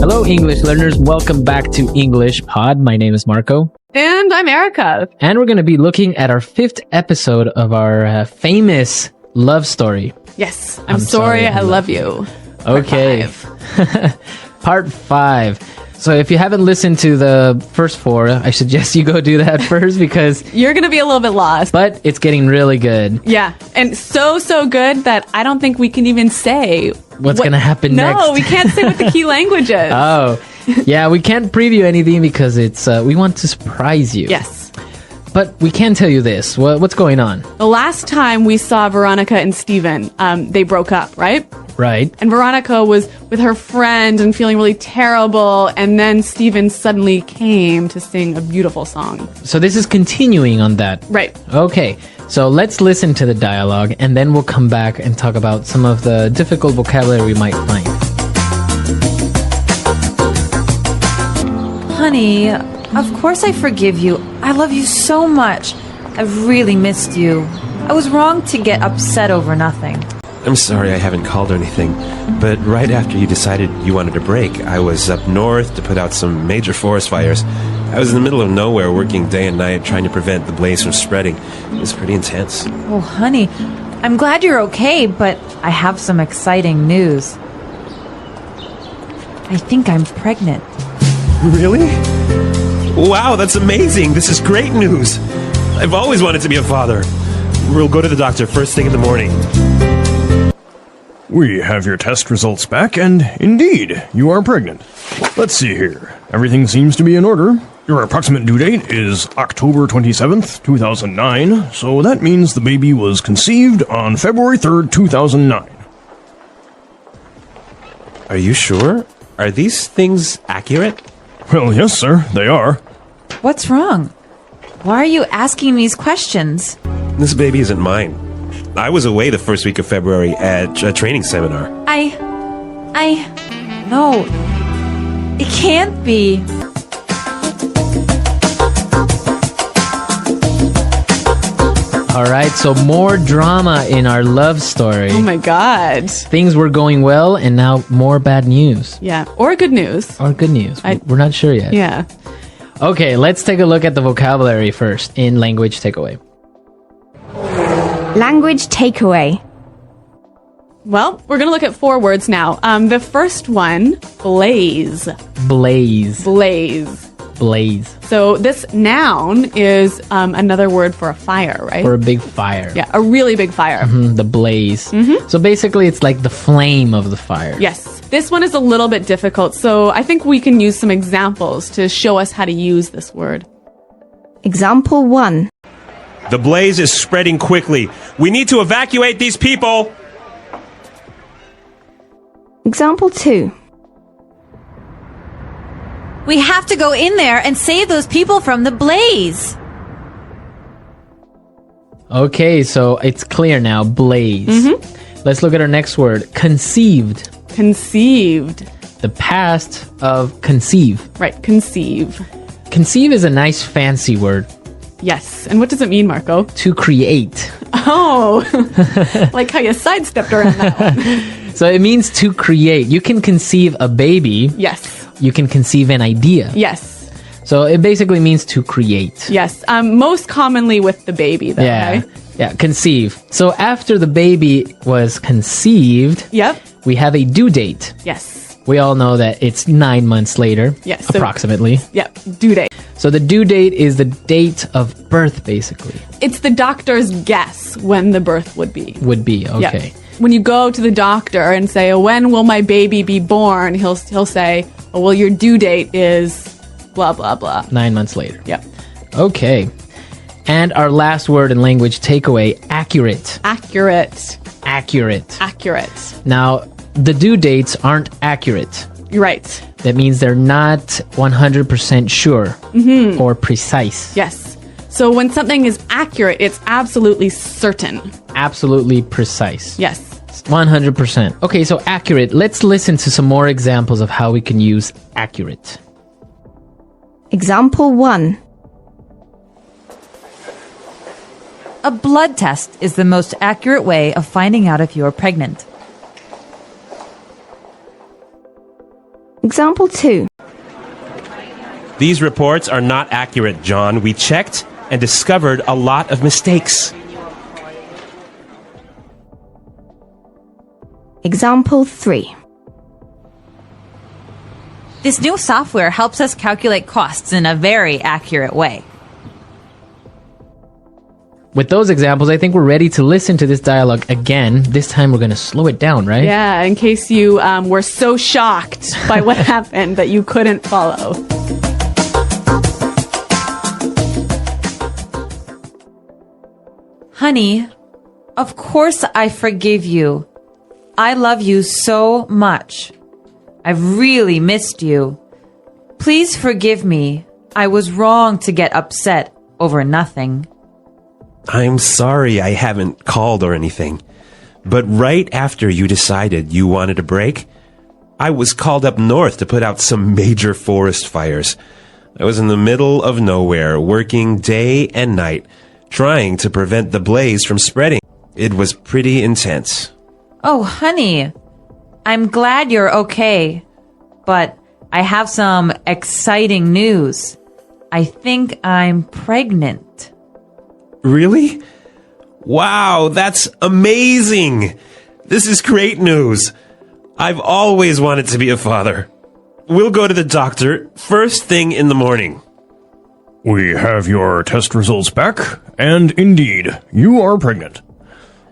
Hello, English learners. Welcome back to English Pod. My name is Marco. And I'm Erica. And we're going to be looking at our 5th episode of our famous love story. Yes, I'm sorry I love you. Okay. Part 5. So if you haven't listened to the first 4, I suggest you go do that first because you're going to be a little bit lost. But it's getting really good. Yeah, and so good that I don't think we can even say what's going to happen next. No, we can't say what the key language is. Oh, yeah, we can't preview anything because it's we want to surprise you. Yes. But we can tell you this. What's going on? The last time we saw Veronica and Steven, they broke up, right? Right. And Veronica was with her friend and feeling really terrible, and then Steven suddenly came to sing a beautiful song. So this is continuing on that. Right. Okay, so let's listen to the dialogue, and then we'll come back and talk about some of the difficult vocabulary we might find. Honey, of course I forgive you. I love you so much. I've really missed you. I was wrong to get upset over nothing. I'm sorry I haven't called or anything, but right after you decided you wanted a break, I was up north to put out some major forest fires. I was in the middle of nowhere working day and night trying to prevent the blaze from spreading. It was pretty intense. Oh, honey, I'm glad you're okay, but I have some exciting news. I think I'm pregnant. Really? Wow, that's amazing. This is great news. I've always wanted to be a father. We'll go to the doctor first thing in the morning. We have your test results back, and indeed, you are pregnant. Let's see here. Everything seems to be in order. Your approximate due date is October 27th, 2009, so that means the baby was conceived on February 3rd, 2009. Are you sure? Are these things accurate? Well, yes, sir, they are. What's wrong? Why are you asking these questions? This baby isn't mine. I was away the first week of February at a training seminar. No. It can't be. All right, so more drama in our love story. Oh my God. Things were going well, and now more bad news. Yeah, or good news. Or good news. We're not sure yet. Yeah. Okay, let's take a look at the vocabulary first in language takeaway. Language takeaway. Well, we're going to look at 4 words now. The first one, blaze. Blaze. Blaze. Blaze. So this noun is another word for a fire, right? For a big fire. Yeah, a really big fire. The blaze. So basically, it's like the flame of the fire. Yes. This one is a little bit difficult, so I think we can use some examples to show us how to use this word. Example 1. The blaze is spreading quickly. We need to evacuate these people. Example 2. We have to go in there and save those people from the blaze. Okay, so it's clear now. Blaze. Let's look at our next word. Conceived. Conceived. The past of conceive. Right, conceive. Conceive is a nice fancy word. Yes. And what does it mean, Marco? To create. Oh, like how you sidestepped around that one. So it means to create. You can conceive a baby. Yes. You can conceive an idea. Yes. So it basically means to create. Yes. Most commonly with the baby, though. Yeah. Right? Yeah, conceive. So after the baby was conceived, Yep. we have a due date. Yes. We all know that it's 9 months later. Yes. Approximately. Yep. Due date. So the due date is the date of birth, basically. It's the doctor's guess when the birth would be. Would be, okay. Yep. When you go to the doctor and say, oh, when will my baby be born? He'll say, oh, well, your due date is blah, blah, blah. 9 months later. Yep. Okay. And our last word in language takeaway, accurate. Accurate. Accurate. Accurate. Now, the due dates aren't accurate. You're right. That means they're not 100% sure or precise. Yes. So when something is accurate, it's absolutely certain. Absolutely precise. Yes. 100%. Okay, so accurate. Let's listen to some more examples of how we can use accurate. Example 1. A blood test is the most accurate way of finding out if you are pregnant. Example 2. These reports are not accurate, John. We checked and discovered a lot of mistakes. Example 3. This new software helps us calculate costs in a very accurate way. With those examples, I think we're ready to listen to this dialogue again. This time we're going to slow it down, right? Yeah, in case you were so shocked by what happened that you couldn't follow. Honey, of course I forgive you. I love you so much. I've really missed you. Please forgive me. I was wrong to get upset over nothing. I'm sorry I haven't called or anything. But right after you decided you wanted a break, I was called up north to put out some major forest fires. I was in the middle of nowhere, working day and night, trying to prevent the blaze from spreading. It was pretty intense. Oh, honey, I'm glad you're okay. But I have some exciting news. I think I'm pregnant. Really? Wow, that's amazing! This is great news. I've always wanted to be a father. We'll go to the doctor first thing in the morning. We have your test results back, and indeed, you are pregnant.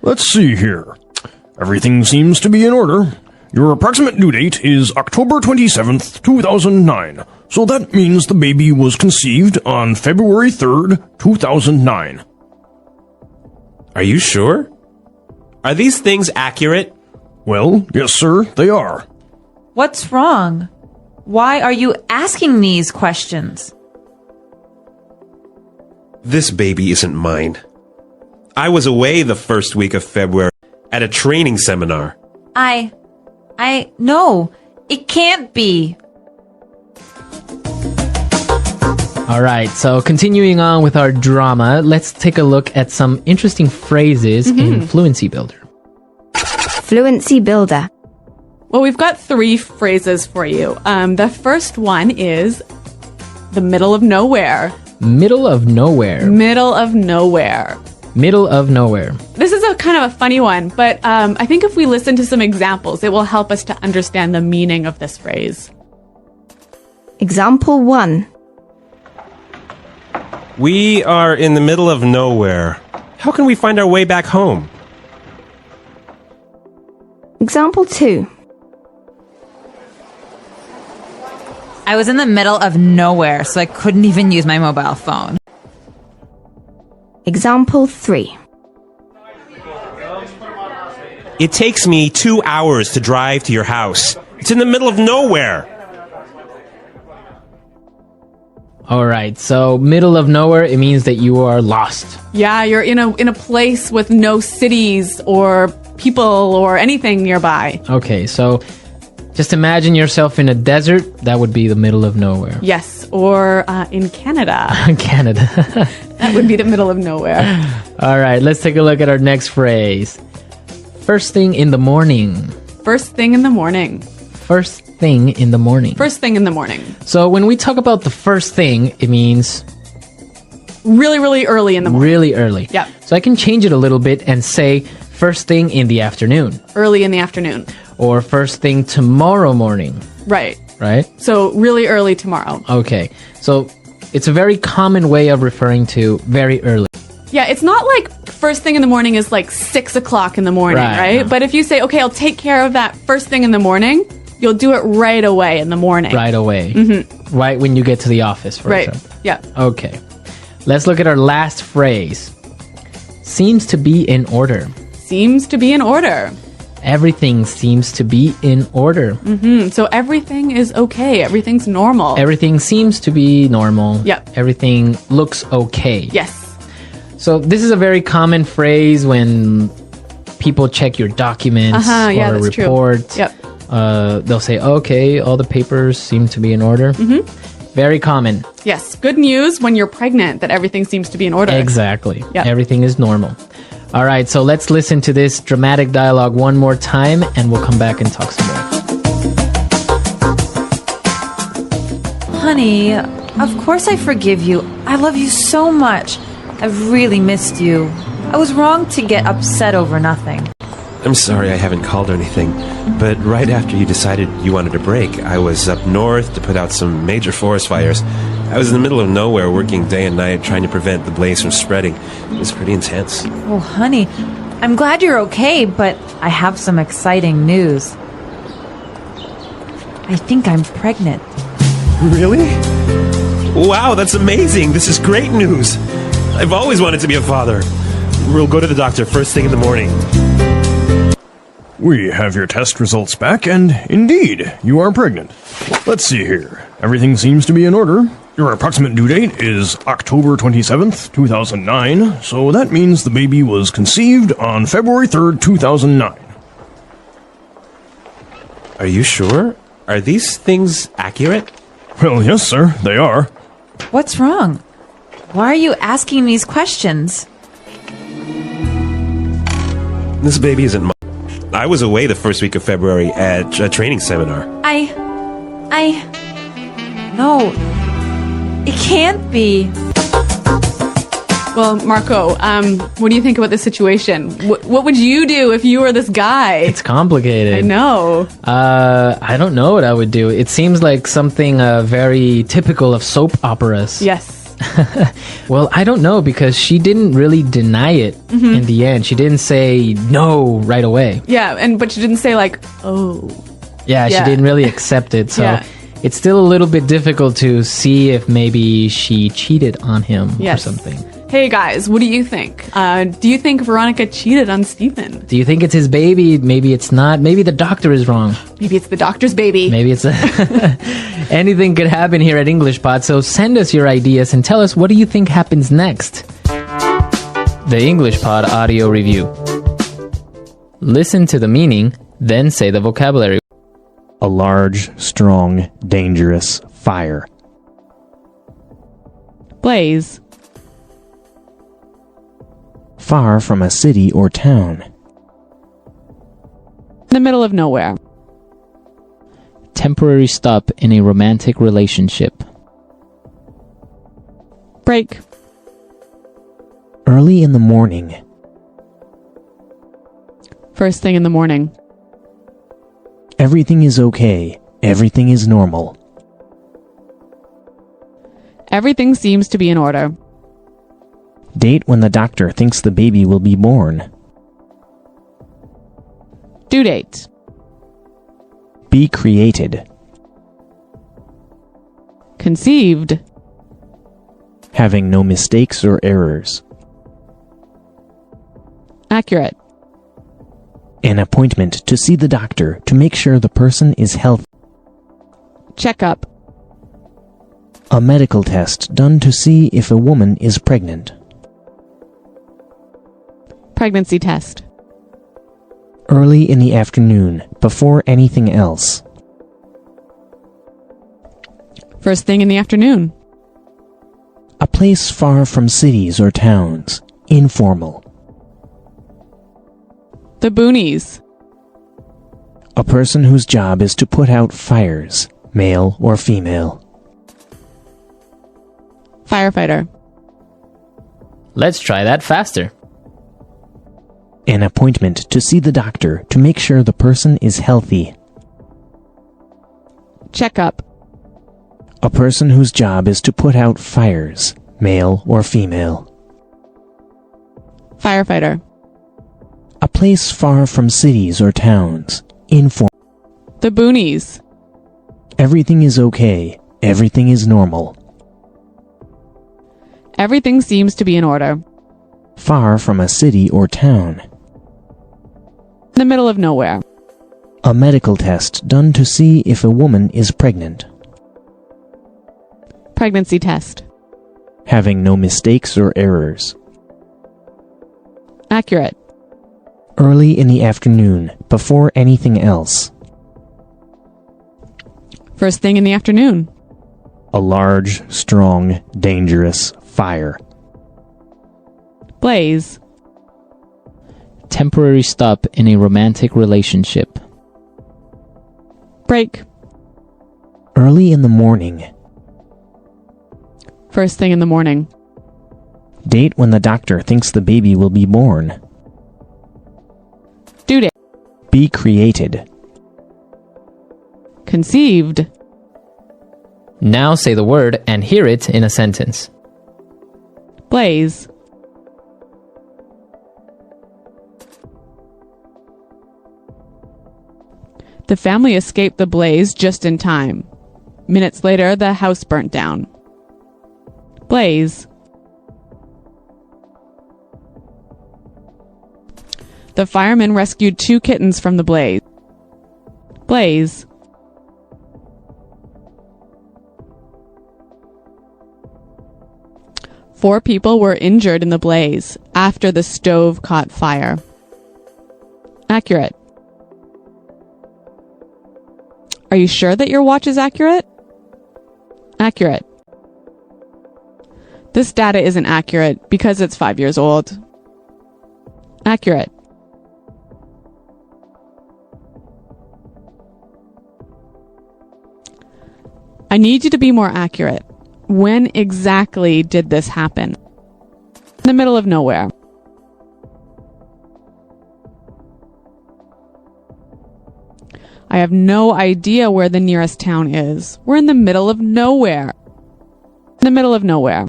Let's see here. Everything seems to be in order. Your approximate due date is October 27th, 2009. So that means the baby was conceived on February 3rd, 2009. Are you sure? Are these things accurate? Well, yes, sir, they are. What's wrong? Why are you asking these questions? This baby isn't mine. I was away the first week of February at a training seminar. No, it can't be. All right, so continuing on with our drama, let's take a look at some interesting phrases in Fluency Builder. Fluency Builder. Well, we've got 3 phrases for you. The first one is the middle of nowhere. Middle of nowhere. Middle of nowhere. Middle of nowhere. This is a kind of a funny one, but I think if we listen to some examples, it will help us to understand the meaning of this phrase. Example 1. We are in the middle of nowhere. How can we find our way back home? Example 2. I was in the middle of nowhere, so I couldn't even use my mobile phone. Example 3. It takes me 2 hours to drive to your house. It's in the middle of nowhere. All right, so middle of nowhere, it means that you are lost. Yeah, you're in a place with no cities or people or anything nearby. Okay, so just imagine yourself in a desert. That would be the middle of nowhere. Yes, or in Canada. Canada. That would be the middle of nowhere. All right, let's take a look at our next phrase. First thing in the morning. First thing in the morning. First thing in the morning. First thing in the morning. So when we talk about the first thing, it means Really, really early in the morning. really early. Yep. So I can change it a little bit and say first thing in the afternoon Early in the afternoon. or first thing tomorrow morning, Right. right? So really early tomorrow. Okay. So it's a very common way of referring to very early. Yeah, it's not like first thing in the morning is like 6 o'clock in the morning, Right. right? But if you say, okay, I'll take care of that first thing in the morning, you'll do it right away in the morning. Right away. Mm-hmm. Right when you get to the office, for Right. example. Yeah. Okay. Let's look at our last phrase. Seems to be in order. Seems to be in order. Everything seems to be in order. So everything is okay. Everything's normal. Everything seems to be normal. Yep. Everything looks okay. Yes. So this is a very common phrase when people check your documents Yeah, or a that's report. true. Yep. They'll say, okay, all the papers seem to be in order. Mm-hmm. Very common. Yes. Good news when you're pregnant that everything seems to be in order. Exactly. Yep. Everything is normal. All right, so let's listen to this dramatic dialogue one more time, and we'll come back and talk some more. honey, of course I forgive you. I love you so much. I've really missed you. I was wrong to get upset over nothing. I'm sorry I haven't called or anything, but right after you decided you wanted a break, I was up north to put out some major forest fires. I was in the middle of nowhere working day and night trying to prevent the blaze from spreading. It was pretty intense. Oh, honey, I'm glad you're okay, but I have some exciting news. I think I'm pregnant. Really? Wow, that's amazing. This is great news. I've always wanted to be a father. We'll go to the doctor first thing in the morning. We have your test results back, and indeed, you are pregnant. Let's see here. Everything seems to be in order. Your approximate due date is October 27th, 2009, so that means the baby was conceived on February 3rd, 2009. Are you sure? Are these things accurate? Well, yes, sir, they are. What's wrong? Why are you asking these questions? This baby isn't mine. I was away the first week of February at a training seminar. No, it can't be. Well, Marco, what do you think about this situation? What would you do if you were this guy? It's complicated. I know. I don't know what I would do. It seems like something very typical of soap operas. Yes. Well, I don't know because she didn't really deny it in the end. She didn't say no right away. Yeah, but she didn't say like, oh. Yeah, she didn't really accept it. So it's still a little bit difficult to see if maybe she cheated on him or something. Hey guys, what do you think? Do you think Veronica cheated on Stephen? Do you think it's his baby? Maybe it's not. Maybe the doctor is wrong. Maybe it's the doctor's baby. Maybe it's anything could happen here at English Pod. So send us your ideas and tell us, what do you think happens next? The English Pod audio review. Listen to the meaning, then say the vocabulary. A large, strong, dangerous fire. Blaze. Far from a city or town. In the middle of nowhere. Temporary stop in a romantic relationship. Break. Early in the morning. First thing in the morning. Everything is okay. Everything is normal. Everything seems to be in order. Date when the doctor thinks the baby will be born. Due date. Be created. Conceived. Having no mistakes or errors. Accurate. An appointment to see the doctor to make sure the person is healthy. Checkup. A medical test done to see if a woman is pregnant. Pregnancy test. Early in the afternoon, before anything else. First thing in the afternoon. A place far from cities or towns. Informal. The boonies. A person whose job is to put out fires, male or female. Firefighter. Let's try that faster. An appointment to see the doctor to make sure the person is healthy. Checkup. A person whose job is to put out fires, male or female. Firefighter. A place far from cities or towns. Informal. The boonies. Everything is okay. Everything is normal. Everything seems to be in order. Far from a city or town. In the middle of nowhere. A medical test done to see if a woman is pregnant. Pregnancy test. Having no mistakes or errors. Accurate. Early in the afternoon, before anything else. First thing in the afternoon. A large, strong, dangerous fire. Blaze. Temporary stop in a romantic relationship. Break. Early in the morning. First thing in the morning. Date when the doctor thinks the baby will be born. Due date. Be created. Conceived. Now say the word and hear it in a sentence. Blaze. The family escaped the blaze just in time. Minutes later, the house burnt down. Blaze. The firemen rescued 2 kittens from the blaze. Blaze. Four people were injured in the blaze after the stove caught fire. Accurate. Are you sure that your watch is accurate? Accurate. This data isn't accurate because it's 5 years old. Accurate. I need you to be more accurate. When exactly did this happen? In the middle of nowhere. I have no idea where the nearest town is. We're in the middle of nowhere. In the middle of nowhere.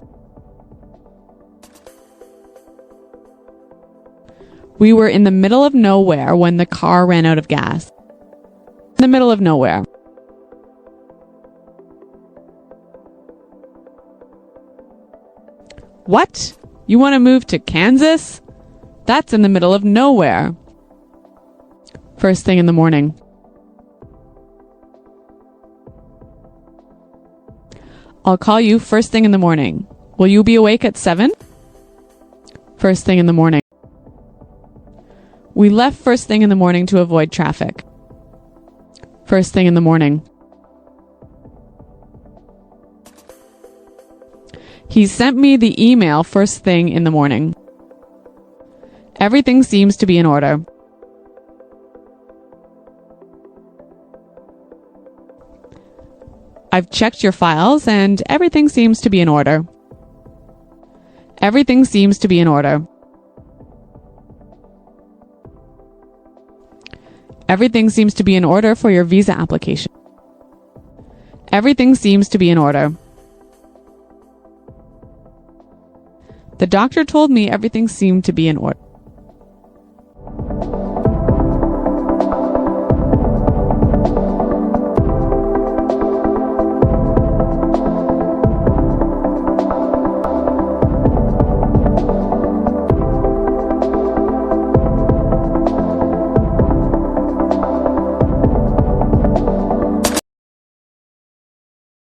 We were in the middle of nowhere when the car ran out of gas. In the middle of nowhere. What? You want to move to Kansas? That's in the middle of nowhere. First thing in the morning. I'll call you first thing in the morning. Will you be awake at 7? First thing in the morning. We left first thing in the morning to avoid traffic. First thing in the morning. He sent me the email first thing in the morning. Everything seems to be in order. I've checked your files and everything seems to be in order. Everything seems to be in order. Everything seems to be in order for your visa application. Everything seems to be in order. The doctor told me everything seemed to be in order.